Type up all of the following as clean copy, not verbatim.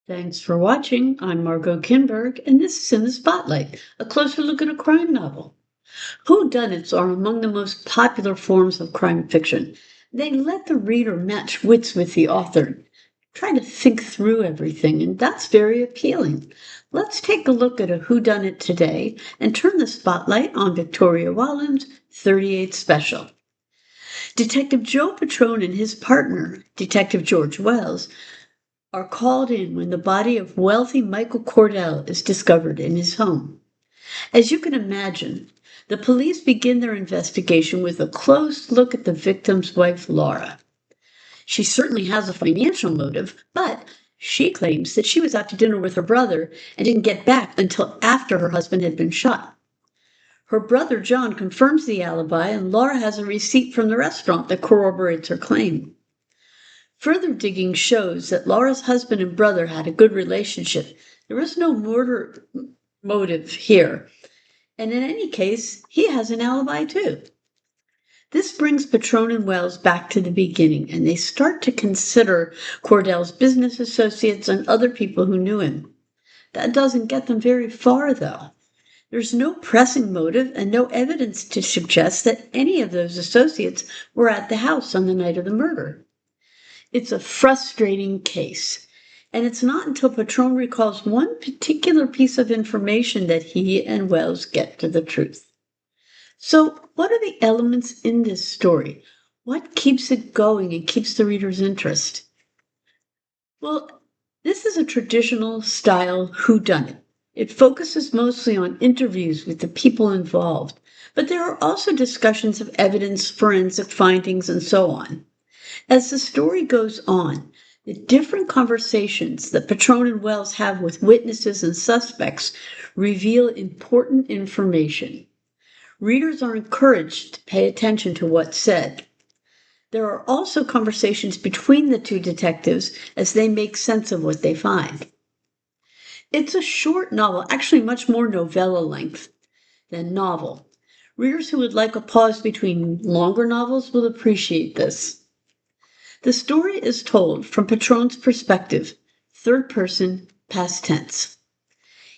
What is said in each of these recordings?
Thanks for watching. I'm Margot Kinberg, and this is In the Spotlight, a closer look at a crime novel. Whodunits are among the most popular forms of crime fiction. They let the reader match wits with the author, try to think through everything, and that's very appealing. Let's take a look at a whodunit today and turn the spotlight on Victoria Wallin's 38 Special. Detective Joe Patrone and his partner, Detective George Wells, are called in when the body of wealthy Michael Cordell is discovered in his home. As you can imagine, the police begin their investigation with a close look at the victim's wife, Laura. She certainly has a financial motive, but she claims that she was out to dinner with her brother and didn't get back until after her husband had been shot. Her brother, John, confirms the alibi, and Laura has a receipt from the restaurant that corroborates her claim. Further digging shows that Laura's husband and brother had a good relationship. There was no murder motive here. And in any case, he has an alibi too. This brings Patrone and Wells back to the beginning, and they start to consider Cordell's business associates and other people who knew him. That doesn't get them very far, though. There's no pressing motive and no evidence to suggest that any of those associates were at the house on the night of the murder. It's a frustrating case. And it's not until Patrone recalls one particular piece of information that he and Wells get to the truth. So, what are the elements in this story? What keeps it going and keeps the reader's interest? Well, this is a traditional style whodunit. It focuses mostly on interviews with the people involved, but there are also discussions of evidence, forensic findings, and so on. As the story goes on, the different conversations that Patrone and Wells have with witnesses and suspects reveal important information. Readers are encouraged to pay attention to what's said. There are also conversations between the two detectives as they make sense of what they find. It's a short novel, actually much more novella length than novel. Readers who would like a pause between longer novels will appreciate this. The story is told from Patrone's perspective, third person, past tense.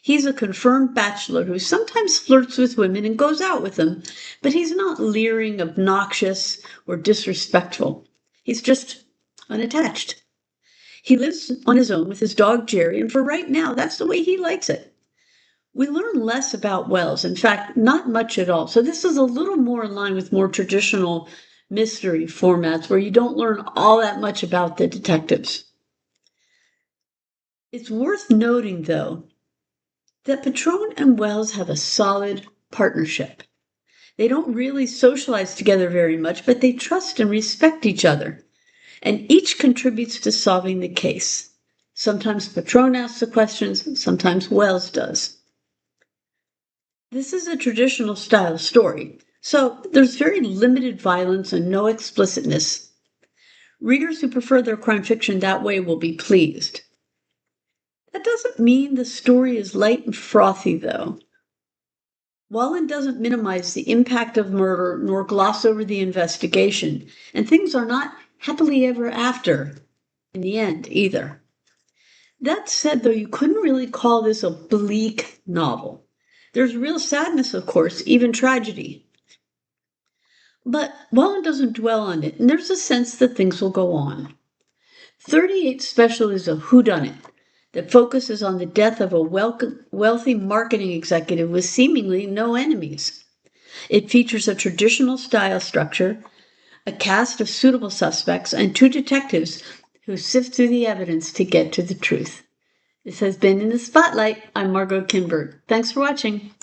He's a confirmed bachelor who sometimes flirts with women and goes out with them, but he's not leering, obnoxious, or disrespectful. He's just unattached. He lives on his own with his dog Jerry, and for right now, that's the way he likes it. We learn less about Wells, in fact, not much at all. So this is a little more in line with more traditional mystery formats where you don't learn all that much about the detectives. It's worth noting, though, that Patrone and Wells have a solid partnership. They don't really socialize together very much, but they trust and respect each other, and each contributes to solving the case. Sometimes Patrone asks the questions, sometimes Wells does. This is a traditional style story, so there's very limited violence and no explicitness. Readers who prefer their crime fiction that way will be pleased. That doesn't mean the story is light and frothy, though. Wallin doesn't minimize the impact of murder nor gloss over the investigation, and things are not happily ever after in the end either. That said, though, you couldn't really call this a bleak novel. There's real sadness, of course, even tragedy. But Wallin doesn't dwell on it, and there's a sense that things will go on. 38 Special is a whodunit that focuses on the death of a wealthy marketing executive with seemingly no enemies. It features a traditional style structure, a cast of suitable suspects, and two detectives who sift through the evidence to get to the truth. This has been In the Spotlight. I'm Margot Kinberg. Thanks for watching.